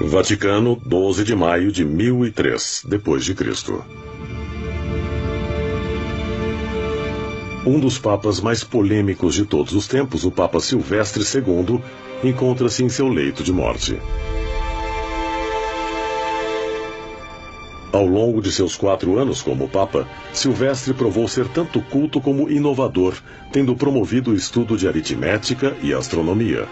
Vaticano, 12 de maio de 1003, depois de Cristo. Um dos papas mais polêmicos de todos os tempos, o Papa Silvestre II, encontra-se em seu leito de morte. Ao longo de seus 4 anos como Papa, Silvestre provou ser tanto culto como inovador, tendo promovido o estudo de aritmética e astronomia.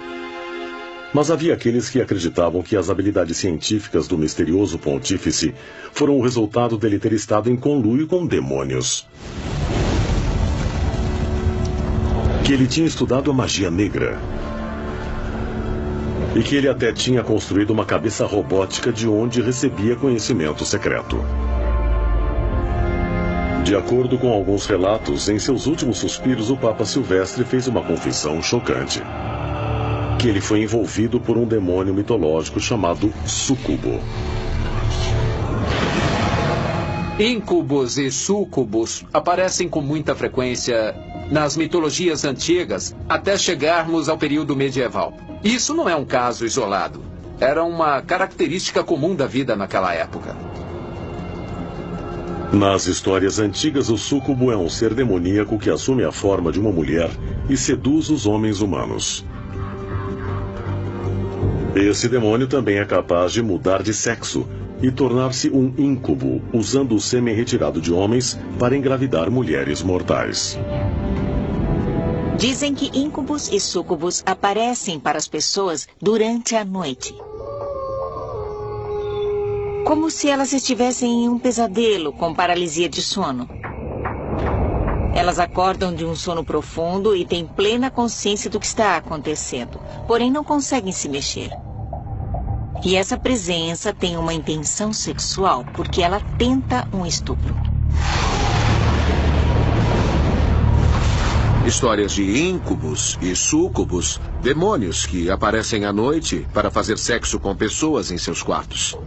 Mas havia aqueles que acreditavam que as habilidades científicas do misterioso pontífice foram o resultado dele ter estado em conluio com demônios. Que ele tinha estudado a magia negra. E que ele até tinha construído uma cabeça robótica de onde recebia conhecimento secreto. De acordo com alguns relatos, em seus últimos suspiros, o Papa Silvestre fez uma confissão chocante. Que ele foi envolvido por um demônio mitológico chamado Súcubo. Íncubos e súcubos aparecem com muita frequência nas mitologias antigas até chegarmos ao período medieval. Isso não é um caso isolado. Era uma característica comum da vida naquela época. Nas histórias antigas, o súcubo é um ser demoníaco que assume a forma de uma mulher e seduz os homens humanos. Esse demônio também é capaz de mudar de sexo e tornar-se um íncubo, usando o sêmen retirado de homens para engravidar mulheres mortais. Dizem que íncubos e súcubos aparecem para as pessoas durante a noite. Como se elas estivessem em um pesadelo com paralisia de sono. Elas acordam de um sono profundo e têm plena consciência do que está acontecendo, porém não conseguem se mexer. E essa presença tem uma intenção sexual, porque ela tenta um estupro. Histórias de íncubos e súcubos, demônios que aparecem à noite para fazer sexo com pessoas em seus quartos.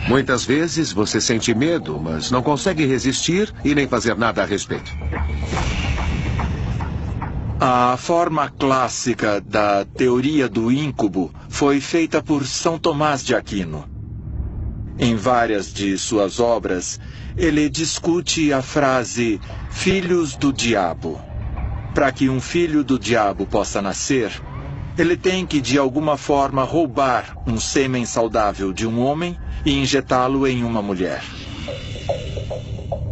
Muitas vezes você sente medo, mas não consegue resistir e nem fazer nada a respeito. A forma clássica da teoria do íncubo foi feita por São Tomás de Aquino. Em várias de suas obras, ele discute a frase filhos do diabo. Para que um filho do diabo possa nascer, ele tem que de alguma forma roubar um sêmen saudável de um homem e injetá-lo em uma mulher.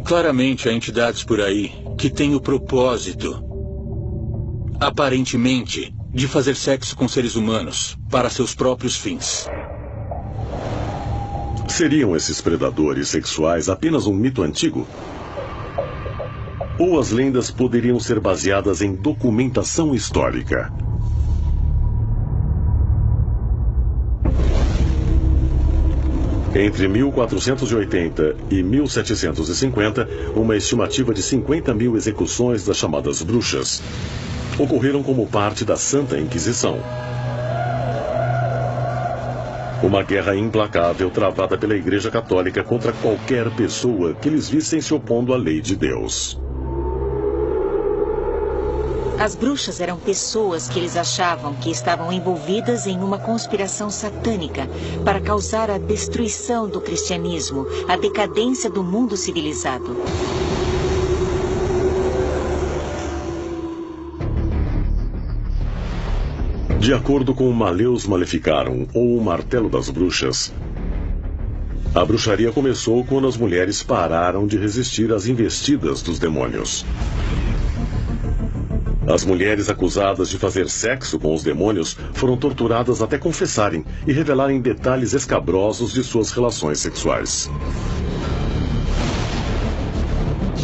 Claramente há entidades por aí que têm o propósito, aparentemente, de fazer sexo com seres humanos para seus próprios fins. Seriam esses predadores sexuais apenas um mito antigo? Ou as lendas poderiam ser baseadas em documentação histórica? Entre 1480 e 1750, uma estimativa de 50 mil execuções das chamadas bruxas ocorreram como parte da Santa Inquisição. Uma guerra implacável travada pela Igreja Católica contra qualquer pessoa que eles vissem se opondo à lei de Deus. As bruxas eram pessoas que eles achavam que estavam envolvidas em uma conspiração satânica para causar a destruição do cristianismo, a decadência do mundo civilizado. De acordo com o Maleus Maleficarum, ou o Martelo das Bruxas, a bruxaria começou quando as mulheres pararam de resistir às investidas dos demônios. As mulheres acusadas de fazer sexo com os demônios foram torturadas até confessarem e revelarem detalhes escabrosos de suas relações sexuais.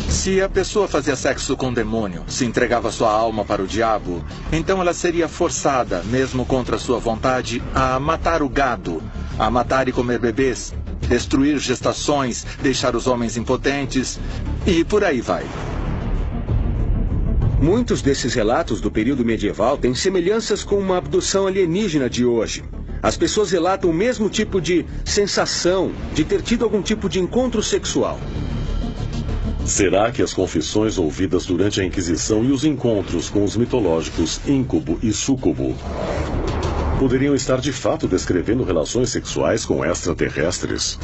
Se a pessoa fazia sexo com o demônio, se entregava sua alma para o diabo, então ela seria forçada, mesmo contra sua vontade, a matar o gado, a matar e comer bebês, destruir gestações, deixar os homens impotentes e por aí vai. Muitos desses relatos do período medieval têm semelhanças com uma abdução alienígena de hoje. As pessoas relatam o mesmo tipo de sensação de ter tido algum tipo de encontro sexual. Será que as confissões ouvidas durante a Inquisição e os encontros com os mitológicos íncubo e súcubo poderiam estar de fato descrevendo relações sexuais com extraterrestres.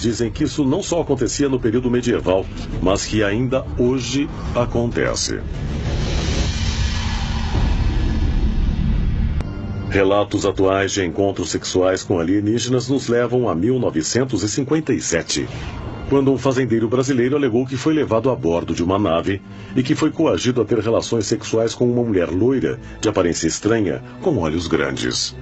Dizem que isso não só acontecia no período medieval, mas que ainda hoje acontece. Relatos atuais de encontros sexuais com alienígenas nos levam a 1957, quando um fazendeiro brasileiro alegou que foi levado a bordo de uma nave e que foi coagido a ter relações sexuais com uma mulher loira, de aparência estranha, com olhos grandes.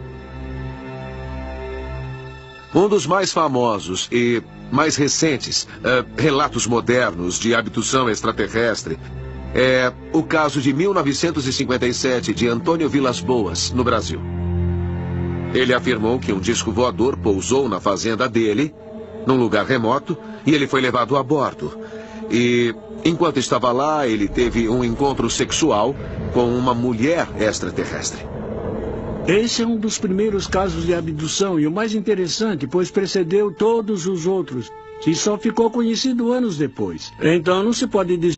Um dos mais famosos e mais recentes relatos modernos de abdução extraterrestre é o caso de 1957 de Antônio Vilas Boas, no Brasil. Ele afirmou que um disco voador pousou na fazenda dele, num lugar remoto, e ele foi levado a bordo. E, enquanto estava lá, ele teve um encontro sexual com uma mulher extraterrestre. Esse é um dos primeiros casos de abdução e o mais interessante, pois precedeu todos os outros e só ficou conhecido anos depois. Então não se pode dizer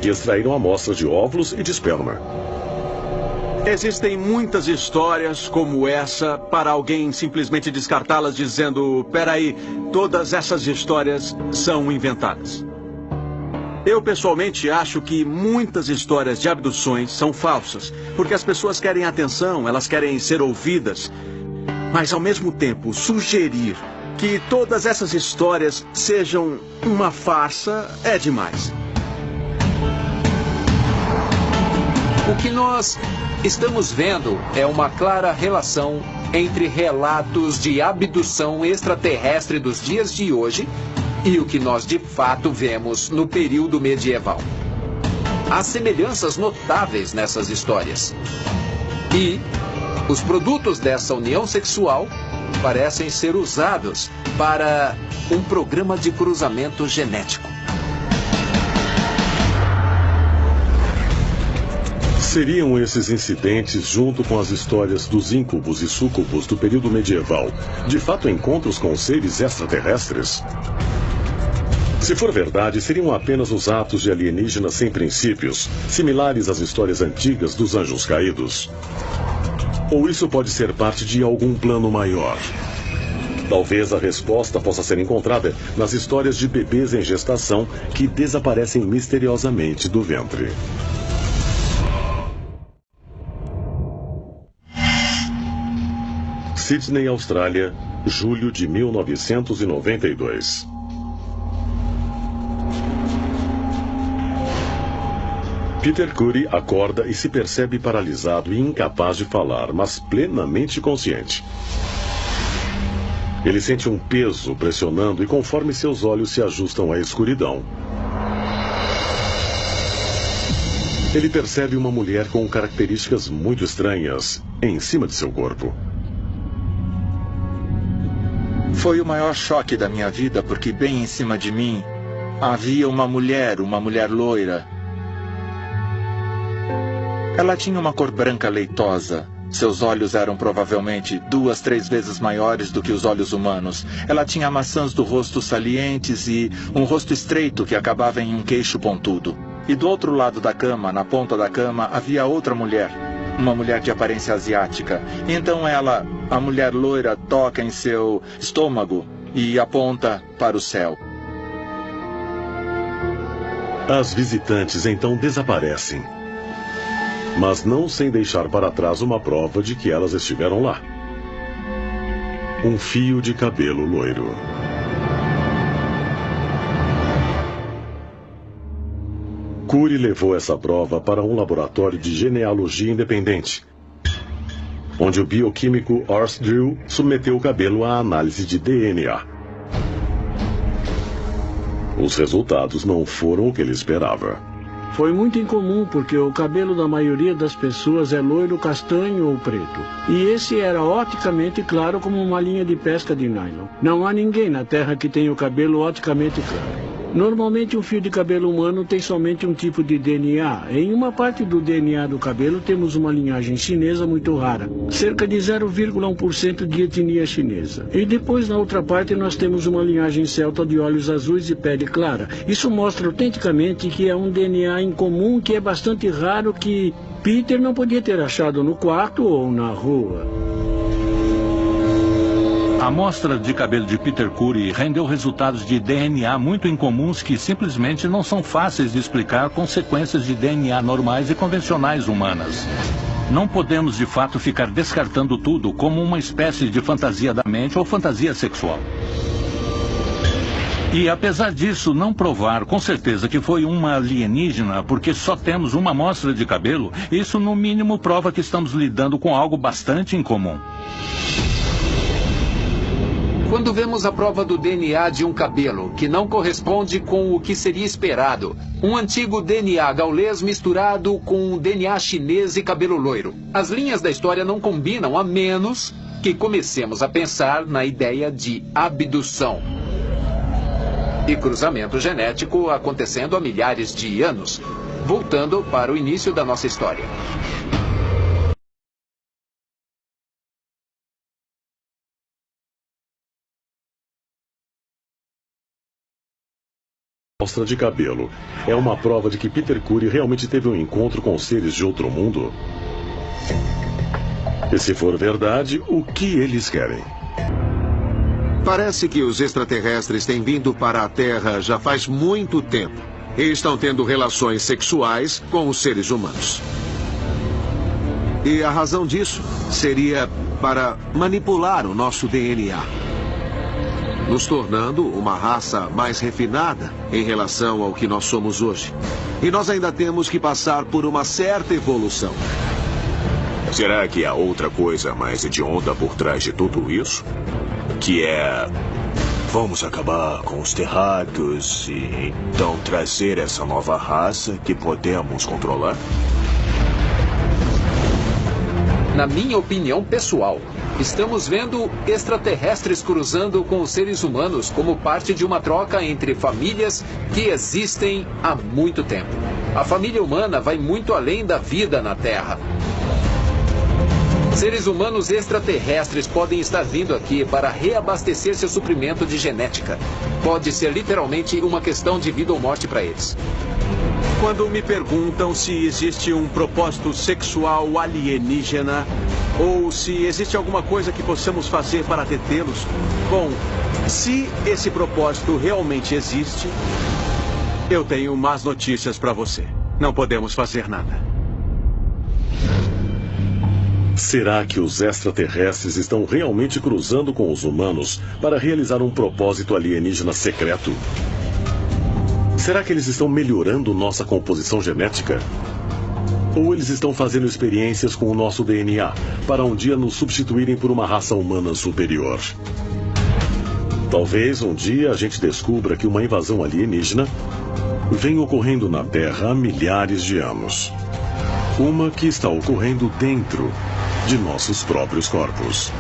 que extraíram amostras de óvulos e de esperma. Existem muitas histórias como essa para alguém simplesmente descartá-las dizendo: peraí, todas essas histórias são inventadas. Eu pessoalmente acho que muitas histórias de abduções são falsas, porque as pessoas querem atenção, elas querem ser ouvidas. Mas ao mesmo tempo, sugerir que todas essas histórias sejam uma farsa é demais. O que nós estamos vendo é uma clara relação entre relatos de abdução extraterrestre dos dias de hoje e o que nós de fato vemos no período medieval. Há semelhanças notáveis nessas histórias. E os produtos dessa união sexual parecem ser usados para um programa de cruzamento genético. Seriam esses incidentes, junto com as histórias dos íncubos e súcubos do período medieval, de fato encontros com seres extraterrestres? Se for verdade, seriam apenas os atos de alienígenas sem princípios, similares às histórias antigas dos anjos caídos? Ou isso pode ser parte de algum plano maior? Talvez a resposta possa ser encontrada nas histórias de bebês em gestação que desaparecem misteriosamente do ventre. Sydney, Austrália, julho de 1992. Peter Curry acorda e se percebe paralisado e incapaz de falar, mas plenamente consciente. Ele sente um peso pressionando e conforme seus olhos se ajustam à escuridão, ele percebe uma mulher com características muito estranhas em cima de seu corpo. Foi o maior choque da minha vida, porque bem em cima de mim havia uma mulher loira. Ela tinha uma cor branca leitosa. Seus olhos eram provavelmente 2, 3 vezes maiores do que os olhos humanos. Ela tinha maçãs do rosto salientes e um rosto estreito que acabava em um queixo pontudo. E do outro lado da cama, na ponta da cama, havia outra mulher. Uma mulher de aparência asiática. Então ela, a mulher loira, toca em seu estômago e aponta para o céu. As visitantes então desaparecem, mas não sem deixar para trás uma prova de que elas estiveram lá. Um fio de cabelo loiro. Curry levou essa prova para um laboratório de genealogia independente, onde o bioquímico Urs Drill submeteu o cabelo à análise de DNA. Os resultados não foram o que ele esperava. Foi muito incomum porque o cabelo da maioria das pessoas é loiro, castanho ou preto. E esse era oticamente claro como uma linha de pesca de nylon. Não há ninguém na Terra que tenha o cabelo oticamente claro. Normalmente um fio de cabelo humano tem somente um tipo de DNA. Em uma parte do DNA do cabelo temos uma linhagem chinesa muito rara, cerca de 0,1% de etnia chinesa. E depois na outra parte nós temos uma linhagem celta de olhos azuis e pele clara. Isso mostra autenticamente que é um DNA incomum que é bastante raro, que Peter não podia ter achado no quarto ou na rua. A amostra de cabelo de Peter Curry rendeu resultados de DNA muito incomuns que simplesmente não são fáceis de explicar com sequências de DNA normais e convencionais humanas. Não podemos de fato ficar descartando tudo como uma espécie de fantasia da mente ou fantasia sexual. E apesar disso não provar com certeza que foi uma alienígena, porque só temos uma amostra de cabelo, isso no mínimo prova que estamos lidando com algo bastante incomum. Quando vemos a prova do DNA de um cabelo, que não corresponde com o que seria esperado, um antigo DNA gaulês misturado com um DNA chinês e cabelo loiro, as linhas da história não combinam, a menos que comecemos a pensar na ideia de abdução. E cruzamento genético acontecendo há milhares de anos, voltando para o início da nossa história. Amostra de cabelo é uma prova de que Peter Curry realmente teve um encontro com seres de outro mundo? E se for verdade, o que eles querem? Parece que os extraterrestres têm vindo para a Terra já faz muito tempo e estão tendo relações sexuais com os seres humanos. E a razão disso seria para manipular o nosso DNA, nos tornando uma raça mais refinada em relação ao que nós somos hoje. E nós ainda temos que passar por uma certa evolução. Será que há outra coisa mais hedionda por trás de tudo isso? Que é... vamos acabar com os terráqueos e então trazer essa nova raça que podemos controlar? Na minha opinião pessoal, estamos vendo extraterrestres cruzando com os seres humanos como parte de uma troca entre famílias que existem há muito tempo. A família humana vai muito além da vida na Terra. Seres humanos extraterrestres podem estar vindo aqui para reabastecer seu suprimento de genética. Pode ser literalmente uma questão de vida ou morte para eles. Quando me perguntam se existe um propósito sexual alienígena ou se existe alguma coisa que possamos fazer para detê-los, bom, se esse propósito realmente existe, eu tenho más notícias para você. Não podemos fazer nada. Será que os extraterrestres estão realmente cruzando com os humanos para realizar um propósito alienígena secreto? Será que eles estão melhorando nossa composição genética? Ou eles estão fazendo experiências com o nosso DNA para um dia nos substituírem por uma raça humana superior? Talvez um dia a gente descubra que uma invasão alienígena vem ocorrendo na Terra há milhares de anos. Uma que está ocorrendo dentro de nossos próprios corpos.